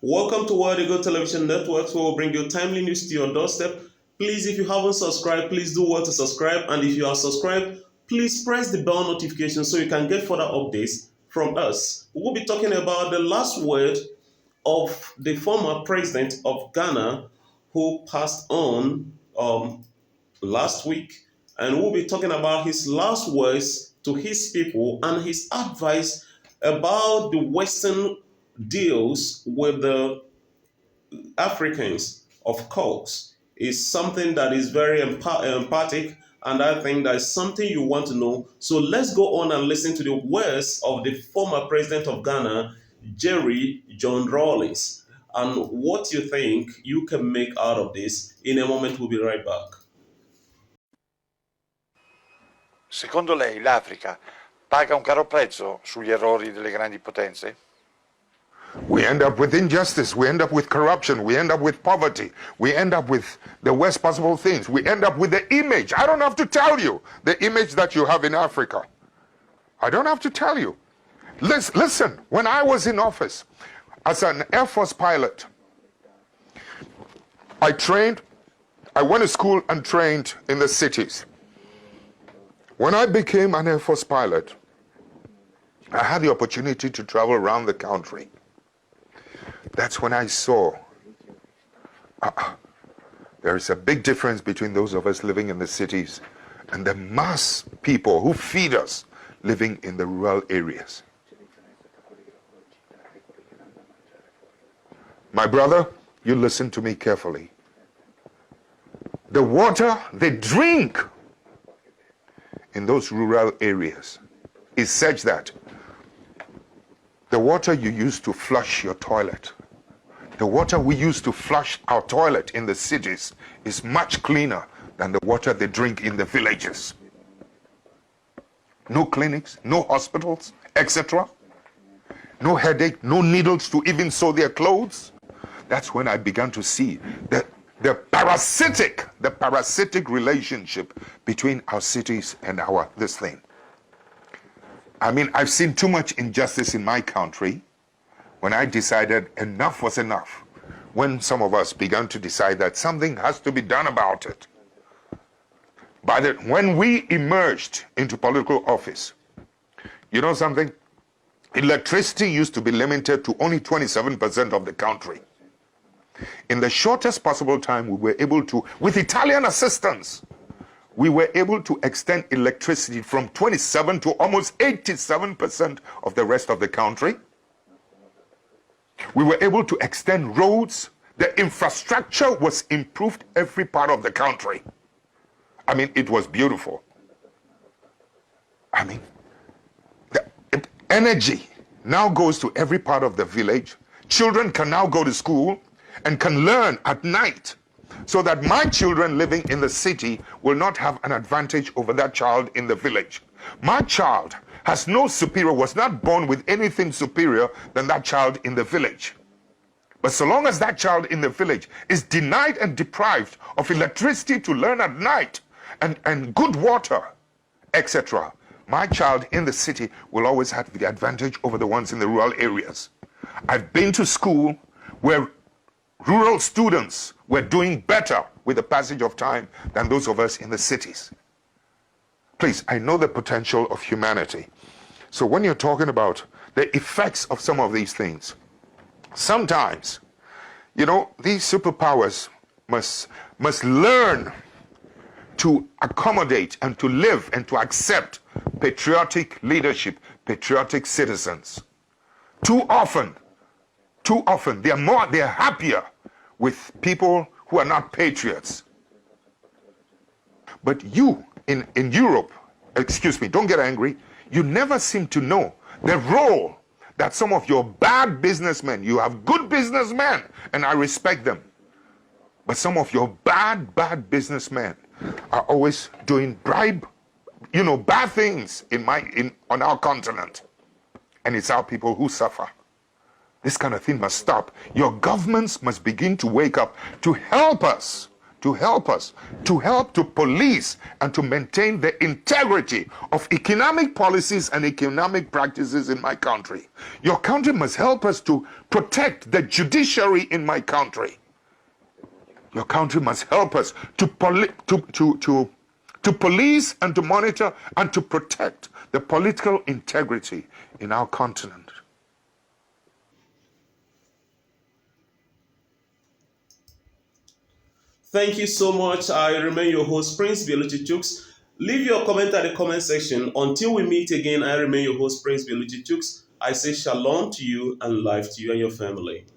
Welcome to World Eagle Television Networks, where we'll bring you timely news to your doorstep. Please, if you haven't subscribed, please do well to subscribe. And if you are subscribed, please press the bell notification so you can get further updates from us. We'll be talking about the last word of the former president of Ghana who passed on last week. And we'll be talking about his last words to his people and his advice about the Western deals with the Africans, of course, is something that is very empathic, and I think that is something you want to know. So let's go on and listen to the words of the former president of Ghana, Jerry John Rawlings, and what you think you can make out of this. In a moment, we'll be right back. Secondo lei l'Africa paga un caro prezzo sugli errori delle grandi potenze? We end up with injustice, we end up with corruption, we end up with poverty, we end up with the worst possible things, we end up with the image. I don't have to tell you the image that you have in Africa. I don't have to tell you. Listen, when I was in office as an Air Force pilot, I went to school and trained in the cities. When I became an Air Force pilot, I had the opportunity to travel around the country. That's when I saw there is a big difference between those of us living in the cities and the mass people who feed us living in the rural areas. My brother, you listen to me carefully. The water they drink in those rural areas is such that the water you use to flush your toilet, the water we use to flush our toilet in the cities is much cleaner than the water they drink in the villages. No clinics, no hospitals, etc. No headache, no needles to even sew their clothes. That's when I began to see the parasitic relationship between our cities and this thing. I mean, I've seen too much injustice in my country when I decided enough was enough. When some of us began to decide that something has to be done about it. When we emerged into political office, you know something? Electricity used to be limited to only 27% of the country. In the shortest possible time, we were able to, with Italian assistance, we were able to extend electricity from 27 to almost 87% of the rest of the country. We were able to extend roads. The infrastructure was improved every part of the country. I mean, it was beautiful. I mean, the energy now goes to every part of the village. Children can now go to school and can learn at night, so that my children living in the city will not have an advantage over that child in the village. My child has no superior, was not born with anything superior than that child in the village. But so long as that child in the village is denied and deprived of electricity to learn at night and good water, etc., my child in the city will always have the advantage over the ones in the rural areas. I've been to school where rural students were doing better with the passage of time than those of us in the cities. Please, I know the potential of humanity. So when you're talking about the effects of some of these things, sometimes, you know, these superpowers must learn to accommodate and to live and to accept patriotic leadership, patriotic citizens. Too often, they're happier with people who are not patriots. But you in Europe, excuse me, don't get angry, you never seem to know the role that some of your bad businessmen, you have good businessmen, and I respect them, but some of your bad businessmen are always doing bad things on our continent. And it's our people who suffer. This kind of thing must stop. Your governments must begin to wake up to help us to help us, to help to police and to maintain the integrity of economic policies and economic practices in my country. Your country must help us to protect the judiciary in my country. Your country must help us to police and to monitor and to protect the political integrity in our continent. Thank you so much. I remain your host, Prince Bioluchi Chooks. Leave your comment at the comment section. Until we meet again, I remain your host, Prince Bioluchi Chooks. I say shalom to you and life to you and your family.